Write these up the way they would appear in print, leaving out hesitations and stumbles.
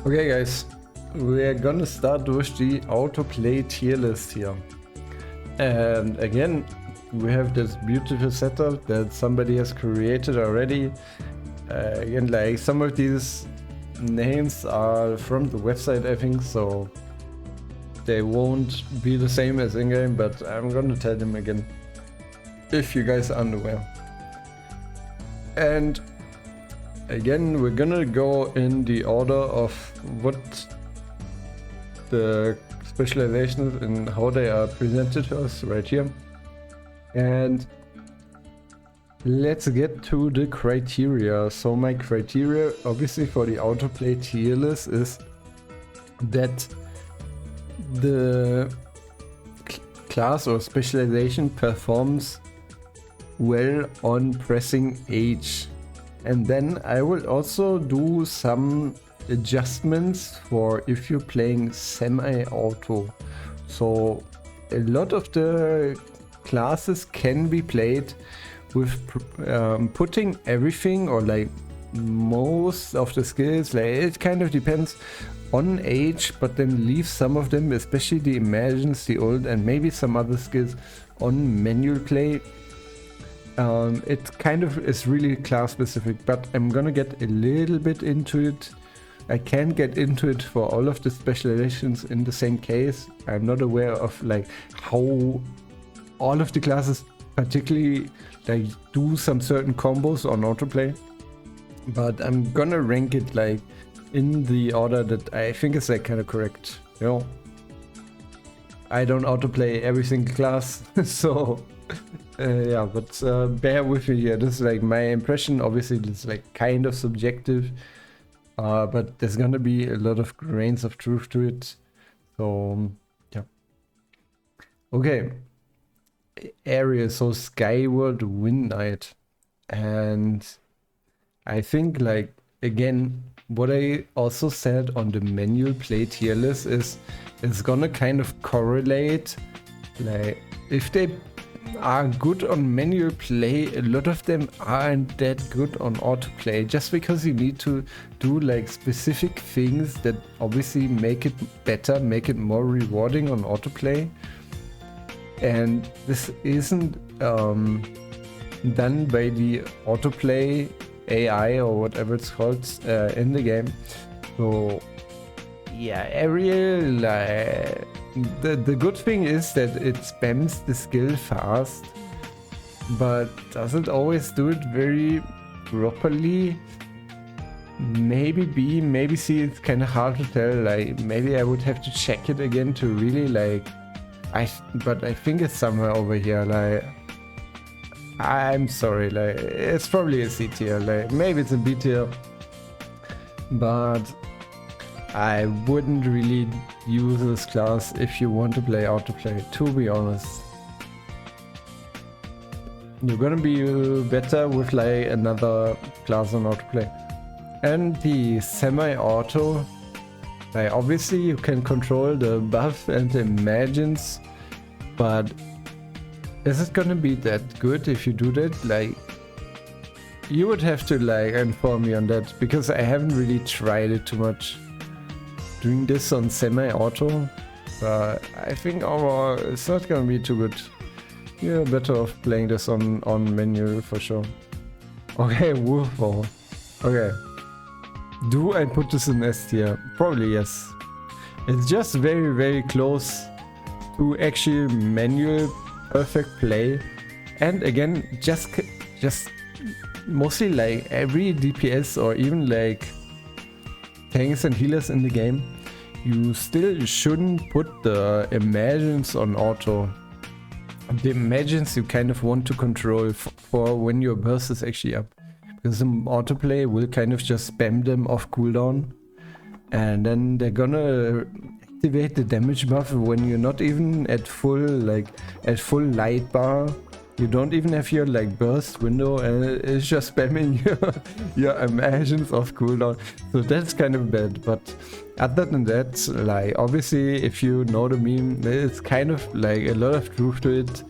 Okay guys, we're gonna start with the autoplay tier list here. And again, we have this beautiful setup that somebody has created already. Again, like some of these names are from the website, I think, so they won't be the same as in-game, but I'm gonna tell them again if you guys are unaware. And again, we're gonna go in the order of what the specializations and how they are presented to us right here. And let's get to the criteria. So my criteria, obviously, for the autoplay tier list is that the class or specialization performs well on pressing H. And then I will also do some adjustments for if you're playing semi-auto. So a lot of the classes can be played with putting everything, or like most of the skills, like it kind of depends, on H, but then leave some of them, especially the imagines, the old, and maybe some other skills on manual play. It kind of is really class specific, but I'm gonna get a little bit into it. I can't get into it for all of the specializations in the same case. I'm not aware of like how all of the classes particularly like do some certain combos on autoplay, but I'm gonna rank it like in the order that I think is like kind of correct. You know, I don't autoplay every single class, so yeah, but bear with me here. This is like my impression. Obviously, this is like kind of subjective, but there's gonna be a lot of grains of truth to it. So yeah. Okay. Area, so Skyward Wind Knight, and I think like again what I also said on the manual play tier list is it's gonna kind of correlate, like if they are good on manual play, a lot of them aren't that good on autoplay, just because you need to do like specific things that obviously make it better, make it more rewarding on autoplay. And this isn't done by the autoplay AI or whatever it's called in the game. So yeah, area, like the good thing is that it spams the skill fast, but doesn't always do it very properly. Maybe B, maybe C, it's kind of hard to tell. Like maybe I would have to check it again to really like. But I think it's somewhere over here. Like I'm sorry, like it's probably a C tier. Like maybe it's a B tier, but I wouldn't really use this class if you want to play autoplay, to be honest. You're gonna be better with like another class on autoplay. And the semi-auto, like obviously you can control the buff and the imagines, but is it gonna be that good if you do that? Like you would have to like inform me on that, because I haven't really tried it too much. Doing this on semi-auto, but I think overall it's not gonna be too good. You're better off playing this on manual for sure. Okay, Wolfball. Okay. Do I put this in S tier? Probably yes. It's just very, very close to actually manual perfect play. And again, just mostly like every DPS or even like tanks and healers in the game, you still shouldn't put the imagines on auto. The imagines you kind of want to control for when your burst is actually up, because the autoplay will kind of just spam them off cooldown, and then they're gonna activate the damage buff when you're not even at full light bar. You don't even have your like burst window, and it's just spamming your imagines off cooldown. So that's kind of bad. But other than that, like obviously if you know the meme, it's kind of like a lot of truth to it.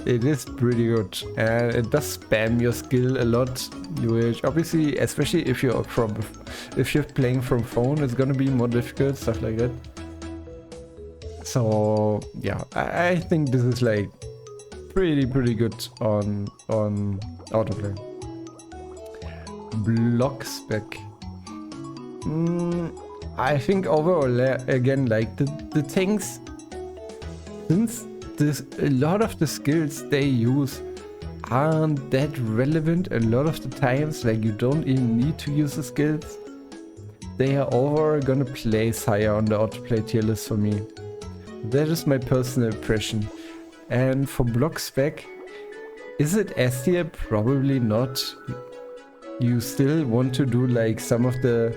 It is pretty good, and it does spam your skill a lot, which obviously, especially if you're playing from phone, it's gonna be more difficult, stuff like that. So yeah, I think this is like pretty good on autoplay. Block spec. I think overall, again, like the things, since a lot of the skills they use aren't that relevant a lot of the times, like you don't even need to use the skills, they are overall gonna place higher on the autoplay tier list for me. That is my personal impression. And for block spec, is it S tier? Probably not. You still want to do like some of the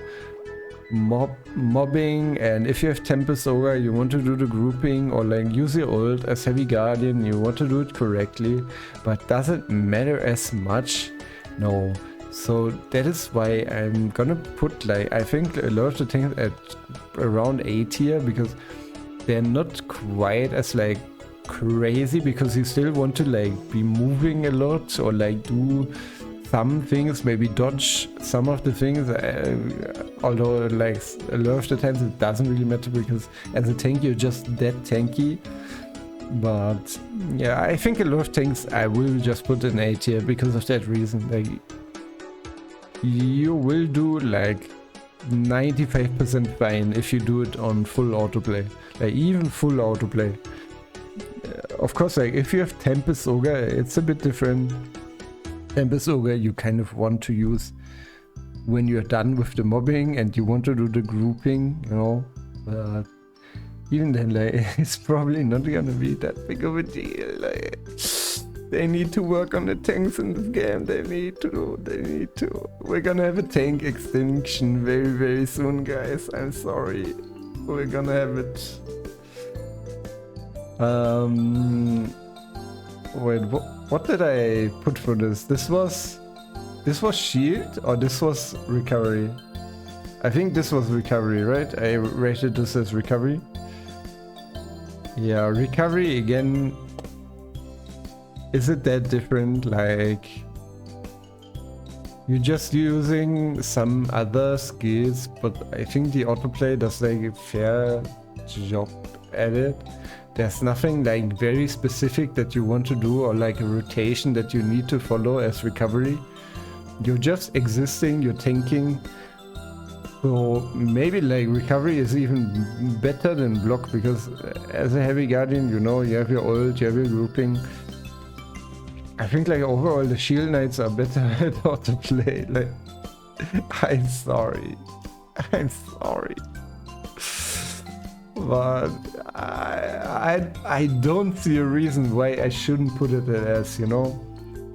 mobbing, and if you have Tempest Ogre, you want to do the grouping, or like use your ult as Heavy Guardian, you want to do it correctly, but does it matter as much? No. So that is why I'm gonna put, like, I think a lot of the things at around A tier, because they're not quite as like crazy, because you still want to like be moving a lot, or like do some things, maybe dodge some of the things, although like a lot of the times it doesn't really matter, because as a tank you're just that tanky. But yeah, I think a lot of things I will just put in A tier because of that reason. Like, you will do like 95% fine if you do it on full autoplay, like even full autoplay. Of course, like if you have Tempest Ogre, it's a bit different. Tempest Ogre you kind of want to use when you're done with the mobbing and you want to do the grouping, you know. But even then, like, it's probably not gonna be that big of a deal. Like, they need to work on the tanks in this game. They need to. We're gonna have a tank extinction very soon, guys. I'm sorry. We're gonna have it. Wait, what did I put for this? This was shield, or this was recovery? I think this was recovery, right? I rated this as recovery. Yeah, recovery again. Is it that different? Like, you're just using some other skills, but I think the autoplay does like a fair job at it. There's nothing like very specific that you want to do, or like a rotation that you need to follow as recovery. You're just existing, you're tanking. So maybe like recovery is even better than block, because as a Heavy Guardian, you know, you have your ult, you have your grouping. I think like overall the Shield Knights are better at autoplay. Like, I'm sorry. But I don't see a reason why I shouldn't put it as, you know.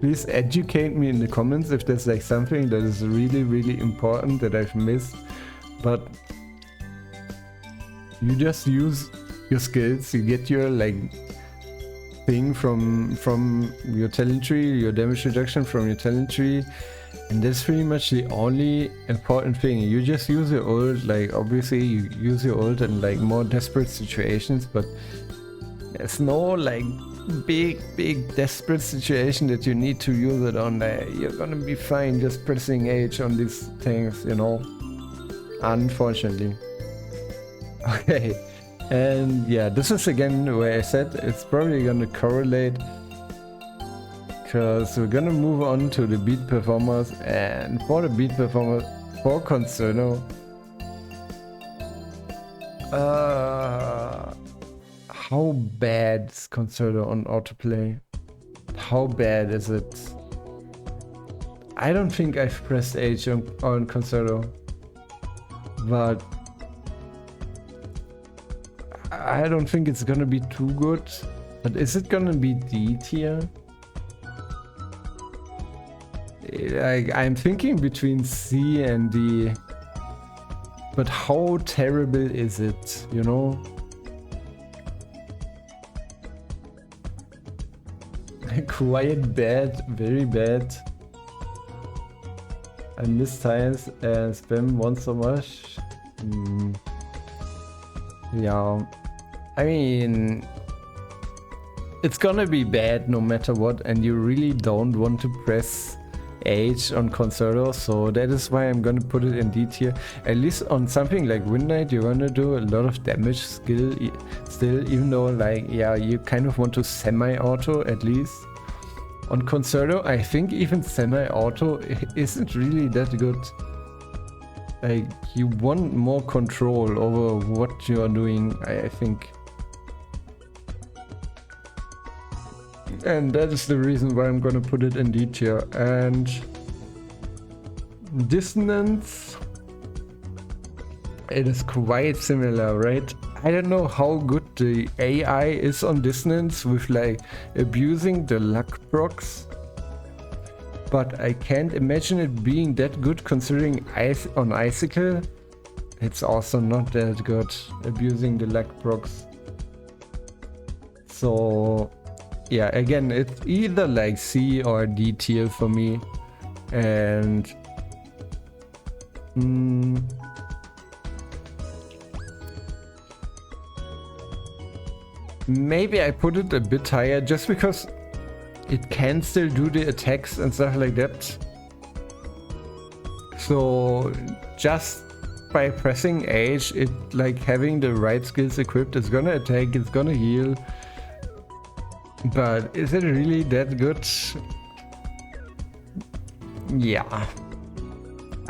Please educate me in the comments if there's like something that is really important that I've missed. But you just use your skills, you get your like thing from your talent tree, your damage reduction from your talent tree, and that's pretty much the only important thing. You just use your ult, like obviously you use your ult in like more desperate situations, but there's no like big desperate situation that you need to use it on. You're gonna be fine just pressing H on these things, you know, unfortunately. Okay, and yeah, this is again where I said it's probably gonna correlate, because we're gonna move on to the beat performers. And for the beat performers for Concerto, how bad is Concerto on autoplay? How bad is it? I don't think I've pressed H on Concerto, but I don't think it's gonna be too good. But is it gonna be D tier? Like, I'm thinking between C and D. But how terrible is it, you know? Quite bad, very bad. I miss times and spam once so much. Yeah, I mean, it's gonna be bad no matter what, and you really don't want to press H on Concerto, so that is why I'm gonna put it in D tier. At least on something like Midnight, you're gonna do a lot of damage still, even though like, yeah, you kind of want to semi-auto at least. On Concerto, I think even semi-auto isn't really that good. Like, you want more control over what you are doing, I think. And that is the reason why I'm gonna put it in D tier. And dissonance, it is quite similar, right? I don't know how good the AI is on dissonance with like abusing the luck procs, but I can't imagine it being that good considering on Icicle it's also not that good abusing the luck procs. So yeah, again, it's either like C or D tier for me. And maybe I put it a bit higher just because it can still do the attacks and stuff like that. So just by pressing H, it like having the right skills equipped, it's gonna attack, it's gonna heal. But is it really that good? Yeah.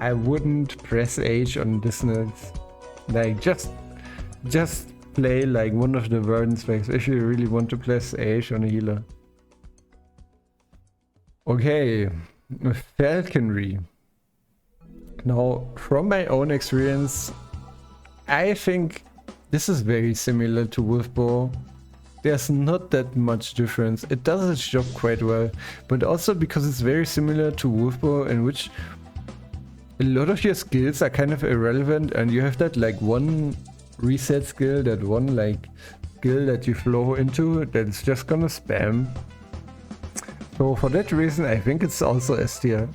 I wouldn't press H on dissonance. Like just play like one of the Verdant specs if you really want to press H on a healer. Okay, Falconry. Now, from my own experience, I think this is very similar to Wolfbow. There's not that much difference. It does its job quite well, but also because it's very similar to Wolfbow, in which a lot of your skills are kind of irrelevant, and you have that like one reset skill, that one like skill that you flow into that's just gonna spam. So for that reason, I think it's also S tier.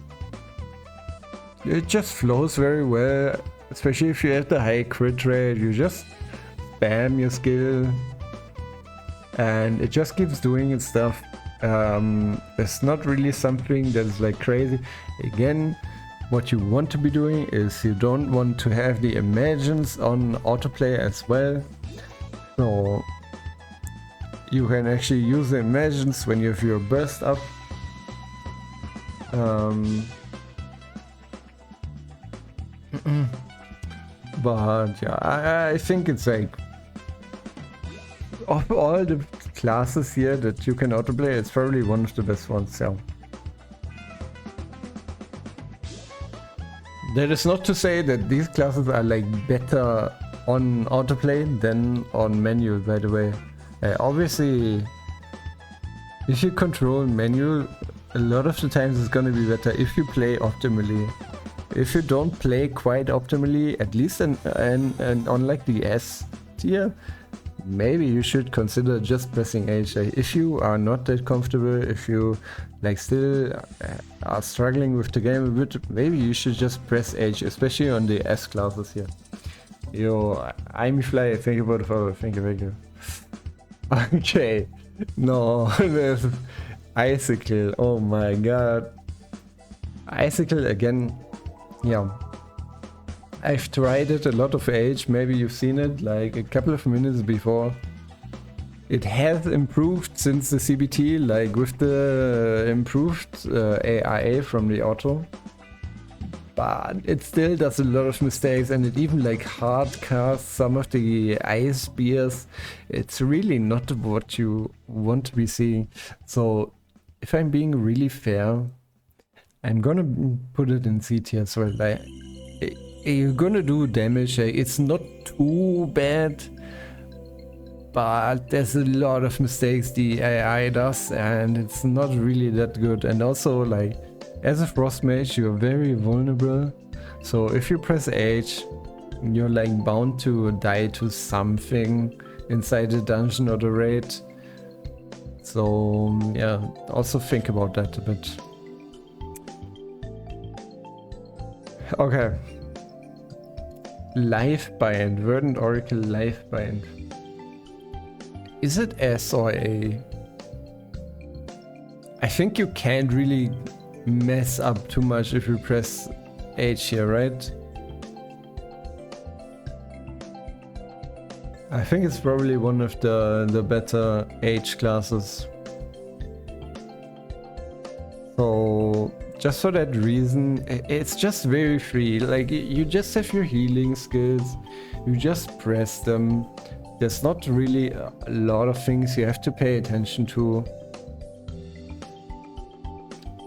It just flows very well, especially if you have the high crit rate. You just spam your skill and it just keeps doing its stuff. It's not really something that is like crazy. Again, what you want to be doing is you don't want to have the emergence on autoplay as well. So you can actually use the emergence when you have your burst up. But yeah, I think it's like, of all the classes here that you can autoplay, it's probably one of the best ones, yeah. That is not to say that these classes are like better on autoplay than on manual, by the way. Obviously, if you control manual, a lot of the times it's gonna be better if you play optimally. If you don't play quite optimally, at least on like the S tier, maybe you should consider just pressing H. If you are not that comfortable, if you like still are struggling with the game a bit, maybe you should just press H, especially on the S classes here. Yo, I'm fly, thank you for the follow, thank you. Okay, no, there's Icicle, oh my god. Icicle again, yeah. I've tried it a lot of age, maybe you've seen it like a couple of minutes before. It has improved since the CBT, like with the improved AI from the auto. But it still does a lot of mistakes, and it even like hard casts some of the ice spears. It's really not what you want to be seeing. So if I'm being really fair, I'm gonna put it in C tier as well. Like, you're gonna do damage, it's not too bad, but there's a lot of mistakes the AI does, and it's not really that good. And also, like, as a frost mage, you're very vulnerable, so if you press H, you're like bound to die to something inside the dungeon or the raid. So yeah, also think about that a bit. Okay. Lifebind, Verdant Oracle Lifebind. Is it S or A? I think you can't really mess up too much if you press H here, right? I think it's probably one of the better H classes. So just for that reason, it's just very free. Like, you just have your healing skills, you just press them. There's not really a lot of things you have to pay attention to.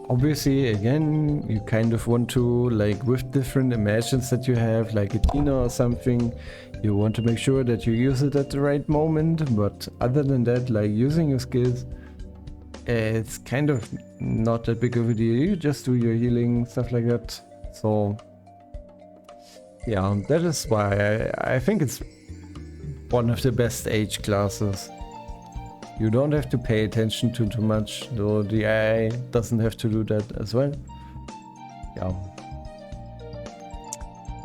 Obviously, again, you kind of want to, like, with different imagines that you have, like a Tina or something, you want to make sure that you use it at the right moment. But other than that, like, using your skills, it's kind of not that big of a deal. You just do your healing, stuff like that. So yeah, that is why I think it's one of the best H classes. You don't have to pay attention to too much, though the AI doesn't have to do that as well. Yeah.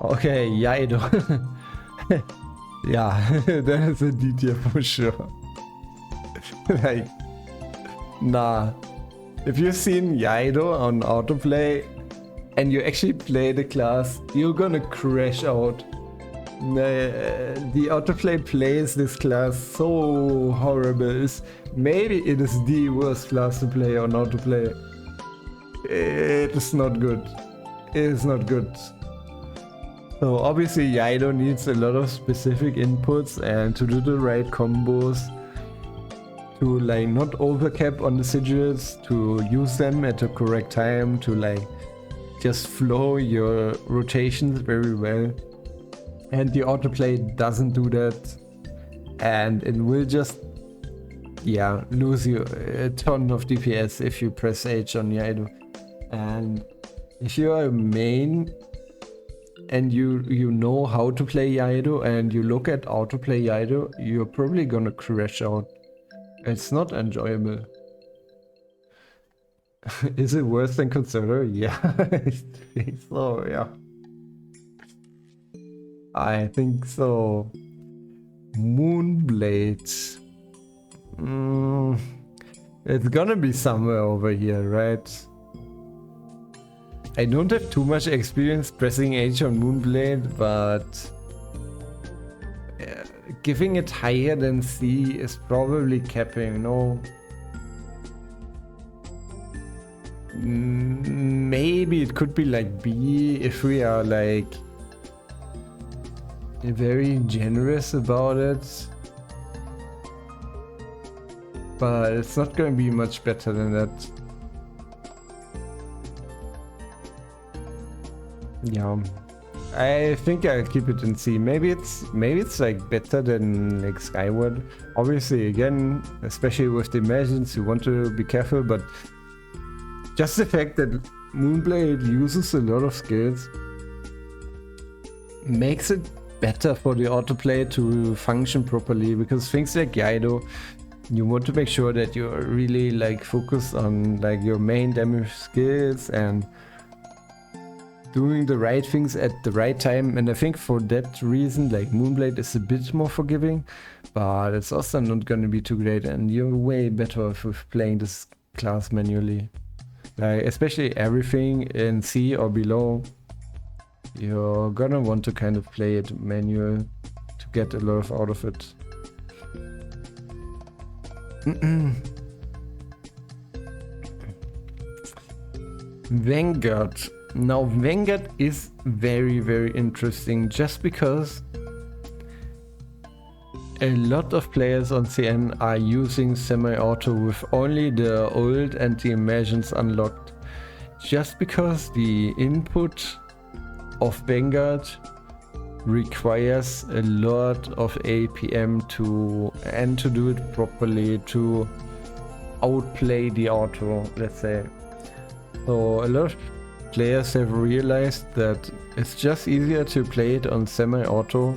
Okay, Yaido. Yeah, that is a D tier for sure. Like, nah. If you've seen Yaido on Autoplay and you actually play the class, you're gonna crash out. The Autoplay plays this class so horrible. Maybe it is the worst class to play on Autoplay. It is not good. It is not good. So obviously Yaido needs a lot of specific inputs and to do the right combos. To like not overcap on the sigils, to use them at the correct time, to like just flow your rotations very well. And the Autoplay doesn't do that, and it will just, yeah, lose you a ton of DPS if you press H on Yaido. And if you are a main and you know how to play Yaido and you look at Autoplay Yaido, you're probably gonna crash out. It's not enjoyable. Is it worse than Concerto? Yeah, I think so, yeah. I think so. Moonblade. It's gonna be somewhere over here, right? I don't have too much experience pressing H on Moonblade, but giving it higher than C is probably capping, no? Maybe it could be like B if we are like very generous about it, but it's not going to be much better than that. Yeah, I think I'll keep it in C. Maybe it's like better than like Skyward. Obviously, again, especially with the imagines, you want to be careful, but just the fact that Moonblade uses a lot of skills makes it better for the Autoplay to function properly, because things like Yaido, you want to make sure that you're really like focused on like your main damage skills and doing the right things at the right time. And I think for that reason, like Moonblade is a bit more forgiving, but it's also not going to be too great, and you're way better off with playing this class manually. Like especially everything in C or below, you're gonna want to kind of play it manual to get a lot out of it. Vanguard. Now Vanguard is very, very interesting just because a lot of players on CN are using semi-auto with only the old and the imagines unlocked, just because the input of Vanguard requires a lot of APM to do it properly, to outplay the auto, let's say. So a lot of players have realized that it's just easier to play it on semi-auto,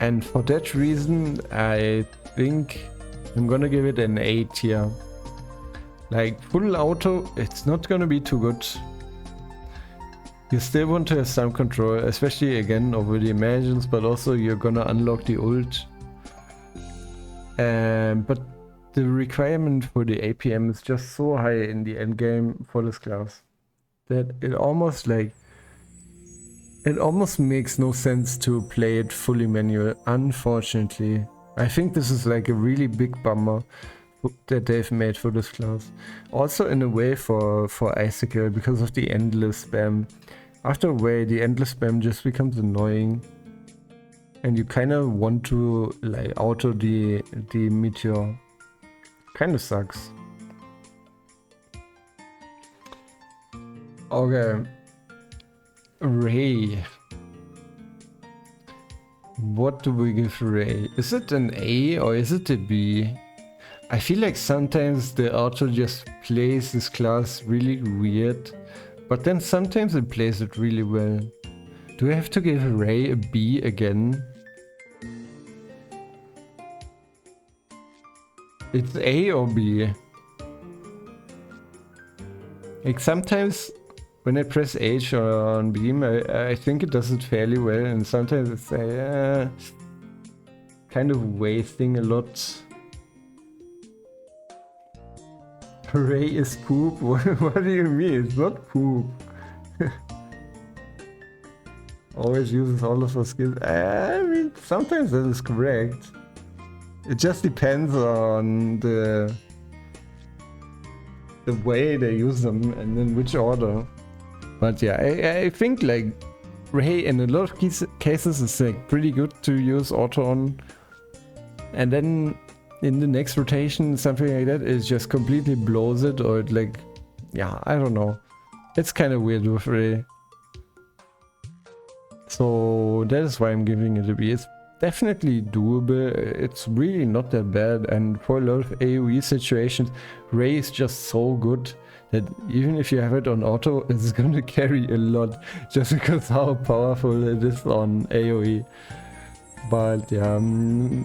and for that reason I think I'm gonna give it an A tier. Like full auto, it's not gonna be too good. You still want to have some control, especially again over the imagines, but also you're gonna unlock the ult. But the requirement for the APM is just so high in the end game for this class that it almost makes no sense to play it fully manual, unfortunately. I think this is like a really big bummer that they've made for this class. Also in a way for Icicle, because of the endless spam. After a way, the endless spam just becomes annoying. And you kind of want to like auto the meteor. Kind of sucks. Okay. Ray. What do we give Ray? Is it an A or is it a B? I feel like sometimes the auto just plays this class really weird, but then sometimes it plays it really well. Do I have to give Ray a B again? It's A or B? Like sometimes when I press H on beam, I think it does it fairly well, and sometimes it's kind of wasting a lot. Ray is poop? What do you mean? It's not poop. Always uses all of her skills. I mean, sometimes that is correct. It just depends on the way they use them and in which order. But yeah, I think like Ray in a lot of cases is like pretty good to use auto on, and then in the next rotation something like that is just completely blows it, or it like, yeah, I don't know. It's kind of weird with Ray. So that is why I'm giving it a B. It's definitely doable. It's really not that bad, and for a lot of AoE situations, Ray is just so good that even if you have it on auto, it's gonna carry a lot just because how powerful it is on AoE. But yeah,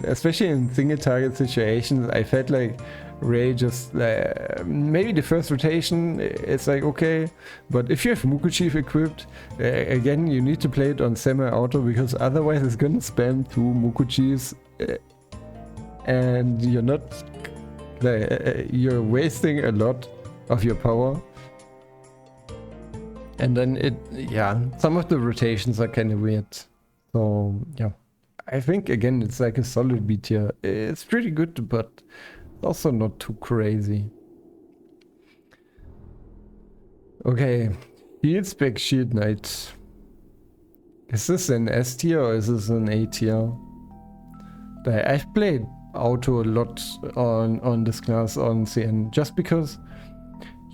especially in single target situations, I felt like Ray just maybe the first rotation it's like okay, but if you have Mukuchief equipped, again you need to play it on semi-auto, because otherwise it's gonna spam 2 Mukuchiefs and you're not you're wasting a lot of your power. And then some of the rotations are kind of weird. So yeah, I think again it's like a solid B tier. It's pretty good, but also not too crazy. Okay, Field Spec Shield Knight. Is this an S tier or is this an A tier? I've played auto a lot on this class on CN, just because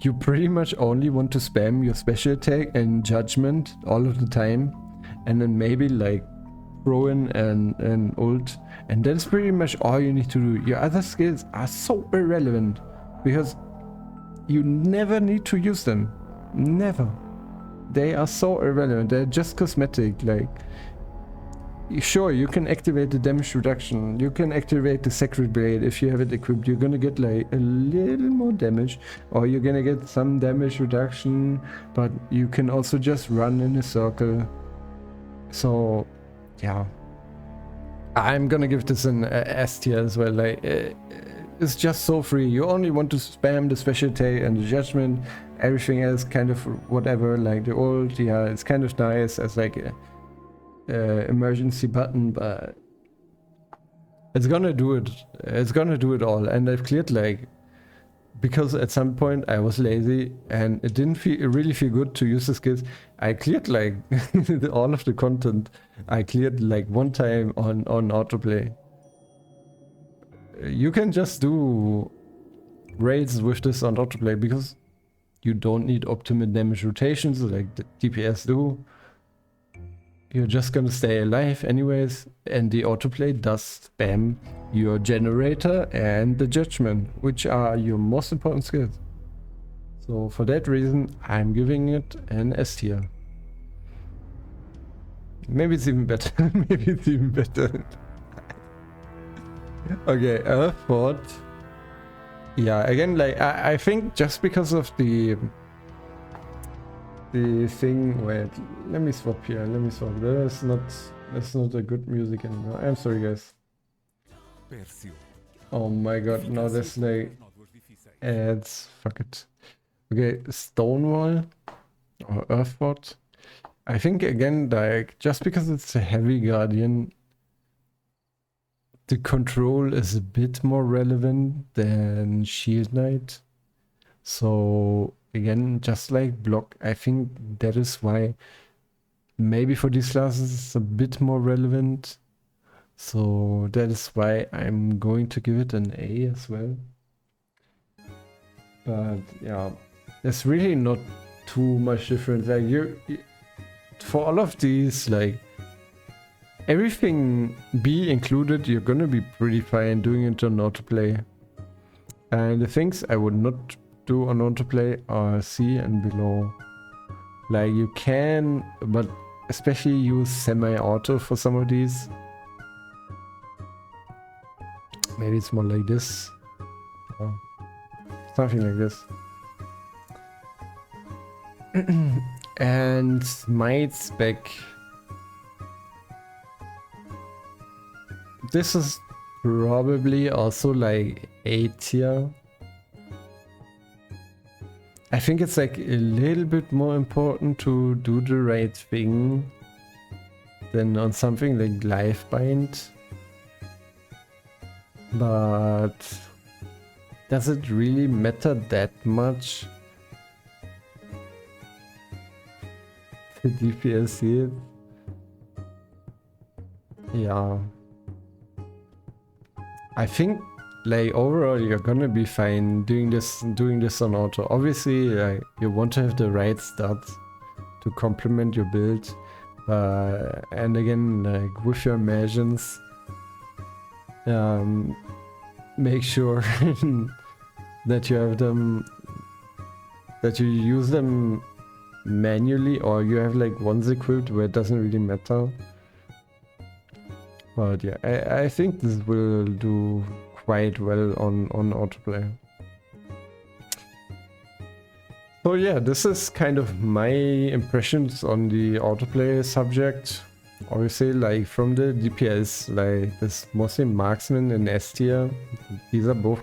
you pretty much only want to spam your special attack and judgment all of the time, and then maybe like throw in an ult, and that's pretty much all you need to do. Your other skills are so irrelevant because you never need to use them. Never. They are so irrelevant. They're just cosmetic. Like, sure, you can activate the damage reduction. You can activate the Sacred Blade if you have it equipped. You're gonna get like a little more damage, or you're gonna get some damage reduction, but you can also just run in a circle. So yeah, I'm gonna give this an S tier as well. Like, it's just so free. You only want to spam the special attack and the judgment. Everything else kind of whatever. Like the ult, yeah, it's kind of nice as like a emergency button, but it's gonna do it. It's gonna do it all. And I've cleared like, because at some point I was lazy and it didn't really feel good to use the skills. I cleared like all of the content. I cleared like one time on autoplay. You can just do raids with this on autoplay because you don't need optimal damage rotations like the DPS do. You're just gonna stay alive anyways, and the autoplay does spam your generator and the judgment, which are your most important skills. So for that reason, I'm giving it an S tier. Maybe it's even better. Maybe it's even better. Okay, Earthbot. Yeah, again, like I think just because of the thing. Wait, let me swap here. Let me swap. That's not a good music anymore. I'm sorry, guys. Oh my god, now there's like ads. Fuck it. Okay, Stonewall or Earthward. I think again, like, just because it's a heavy guardian, the control is a bit more relevant than Shield Knight. So again, just like block, I think that is why maybe for these classes it's a bit more relevant. So that is why I'm going to give it an A as well. But yeah, there's really not too much difference. Like you for all of these, like everything B included, you're gonna be pretty fine doing it on autoplay. And the things I would not do on autoplay are C and below. Like you can, but especially use semi-auto for some of these. Maybe it's more like this. Oh, something like this. And might spec. This is probably also like A tier. I think it's like a little bit more important to do the right thing than on something like lifebind. But does it really matter that much? The DPS here? Yeah. I think like overall you're gonna be fine doing this on auto. Obviously you want to have the right stats to complement your build. And again, like with your magians, make sure that you have them, that you use them manually, or you have like ones equipped where it doesn't really matter. But yeah, I think this will do quite well on autoplay. So yeah, this is kind of my impressions on the autoplay subject. Obviously, like from the DPS, like this mostly marksman and S tier, these are both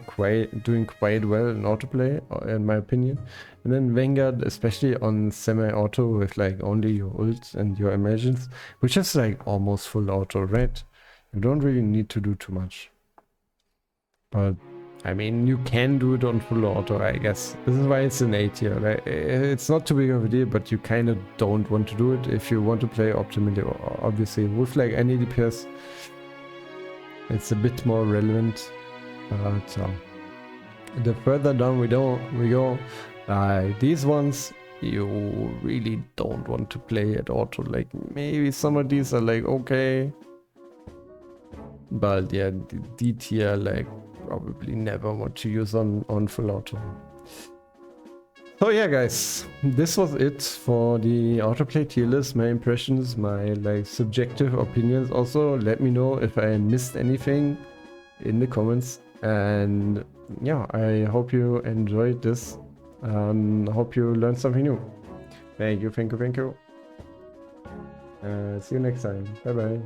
doing quite well in autoplay, in my opinion. And then Vanguard, especially on semi-auto with like only your ults and your immersions, which is like almost full auto, right? You don't really need to do too much. But I mean, you can do it on full auto, I guess. This is why it's an A tier. Like, it's not too big of a deal, but you kind of don't want to do it if you want to play optimally. Obviously, with like any DPS, it's a bit more relevant. But the further down we go, these ones you really don't want to play at auto. Like maybe some of these are like okay, but yeah, the D tier like probably never want to use on full auto. So yeah guys, this was it for the autoplay tier list, my impressions, my like subjective opinions. Also let me know if I missed anything in the comments, and yeah, I hope you enjoyed this and hope you learned something new. Thank you. See you next time. Bye bye.